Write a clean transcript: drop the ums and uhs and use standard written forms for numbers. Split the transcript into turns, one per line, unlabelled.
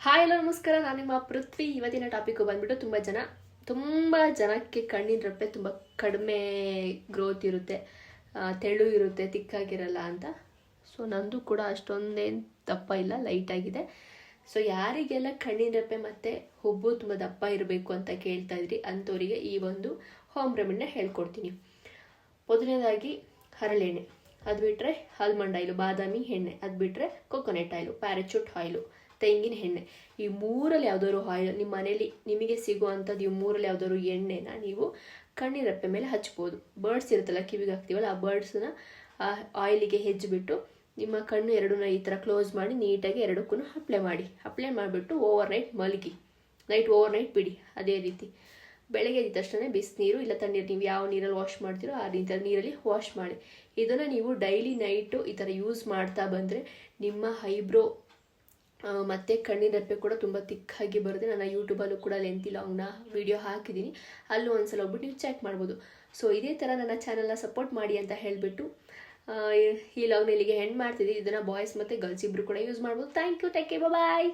Hi hello ನಮಸ್ಕಾರ, ನಾನು ನಿಮ್ಮ ಪೃಥ್ವಿ. ಇವತ್ತಿನ ಟಾಪಿಕ್ಕು ಬಂದ್ಬಿಟ್ಟು ತುಂಬ ಜನಕ್ಕೆ ಕಣ್ಣಿನ ರೆಪ್ಪೆ ತುಂಬ ಕಡಿಮೆ ಗ್ರೋತ್ ಇರುತ್ತೆ, ತೆಳು ಇರುತ್ತೆ, ತಿಕ್ಕಾಗಿರಲ್ಲ ಅಂತ. ಸೊ ನಂದು ಕೂಡ ಅಷ್ಟೊಂದೇನು ದಪ್ಪ ಇಲ್ಲ, ಲೈಟಾಗಿದೆ. ಸೊ ಯಾರಿಗೆಲ್ಲ ಕಣ್ಣಿನ ರೆಪ್ಪೆ ಮತ್ತು ಹುಬ್ಬು ತುಂಬ ದಪ್ಪ ಇರಬೇಕು ಅಂತ ಕೇಳ್ತಾ ಇದ್ರಿ ಅಂಥವರಿಗೆ ಈ ಒಂದು ಹೋಮ್ ರೆಮಿಡಿನ ಹೇಳ್ಕೊಡ್ತೀನಿ. ಮೊದಲನೇದಾಗಿ ಹರಳೆಣ್ಣೆ, ಅದು ಬಿಟ್ಟರೆ ಆಲ್ಮಂಡ್ ಆಯಿಲು, ಬಾದಾಮಿ ಎಣ್ಣೆ, ಅದು ಬಿಟ್ಟರೆ ಕೊಕೊನೆಟ್ ಆಯಿಲು, ಪ್ಯಾರಾಚೂಟ್ ಆಯಿಲು, ತೆಂಗಿನ ಎಣ್ಣೆ. ಈ ಮೂರಲ್ಲಿ ಯಾವುದಾದ್ರು ಆಯಿಲ್ ನಿಮ್ಮ ಮನೇಲಿ ನಿಮಗೆ ಸಿಗುವಂಥದ್ದು, ಈ ಮೂರಲ್ಲಿ ಯಾವುದಾದ್ರು ಎಣ್ಣೆನ ನೀವು ಕಣ್ಣಿನ ರೆಪ್ಪೆ ಮೇಲೆ ಹಚ್ಬೋದು. ಬರ್ಡ್ಸ್ ಇರುತ್ತಲ್ಲ, ಕಿವಿಗೆ ಹಾಕ್ತೀವಲ್ಲ, ಆ ಬರ್ಡ್ಸನ್ನ ಆ ಆಯಿಲಿಗೆ ಹೆಜ್ಜಿಬಿಟ್ಟು ನಿಮ್ಮ ಕಣ್ಣು ಎರಡನ್ನ ಈ ಥರ ಕ್ಲೋಸ್ ಮಾಡಿ ನೀಟಾಗಿ ಎರಡಕ್ಕೂ ಅಪ್ಲೈ ಮಾಡಿಬಿಟ್ಟು ಓವರ್ ನೈಟ್ ಬಿಡಿ. ಅದೇ ರೀತಿ ಬೆಳಗ್ಗೆ ಎದ್ದ ತಕ್ಷಣ ಬಿಸಿನೀರು ಇಲ್ಲ ತಣ್ಣೀರು, ನೀವು ಯಾವ ನೀರಲ್ಲಿ ವಾಶ್ ಮಾಡ್ತೀರೋ ಆ ರೀತಿ ನೀರಲ್ಲಿ ವಾಶ್ ಮಾಡಿ. ಇದನ್ನು ನೀವು ಡೈಲಿ ನೈಟು ಈ ಥರ ಯೂಸ್ ಮಾಡ್ತಾ ಬಂದರೆ ನಿಮ್ಮ ಐಬ್ರೋ ಮತ್ತು ಕಣ್ಣಿನ ರೆಪ್ಪೆ ಕೂಡ ತುಂಬ ತಿಕ್ಕಾಗಿ ಬರುತ್ತೆ. ನಾನು ಯೂಟ್ಯೂಬಲ್ಲೂ ಕೂಡ ಲೆಂತಿ ಲಾಂಗ್ನ ವಿಡಿಯೋ ಹಾಕಿದ್ದೀನಿ, ಅಲ್ಲೂ ಒಂದ್ಸಲ ಹೋಗ್ಬಿಟ್ಟು ನೀವು ಚೆಕ್ ಮಾಡ್ಬೋದು. ಸೊ ಇದೇ ಥರ ನನ್ನ ಚಾನಲ್ನ ಸಪೋರ್ಟ್ ಮಾಡಿ ಅಂತ ಹೇಳಿಬಿಟ್ಟು ಈ ಲಾಗ್ನ ಇಲ್ಲಿಗೆ ಎಂಡ್ ಮಾಡ್ತಿದ್ದೀನಿ. ಇದನ್ನು ಬಾಯ್ಸ್ ಮತ್ತು ಗರ್ಲ್ಸ್ ಇಬ್ಬರು ಕೂಡ ಯೂಸ್ ಮಾಡ್ಬೋದು. Thank you, take care, bye.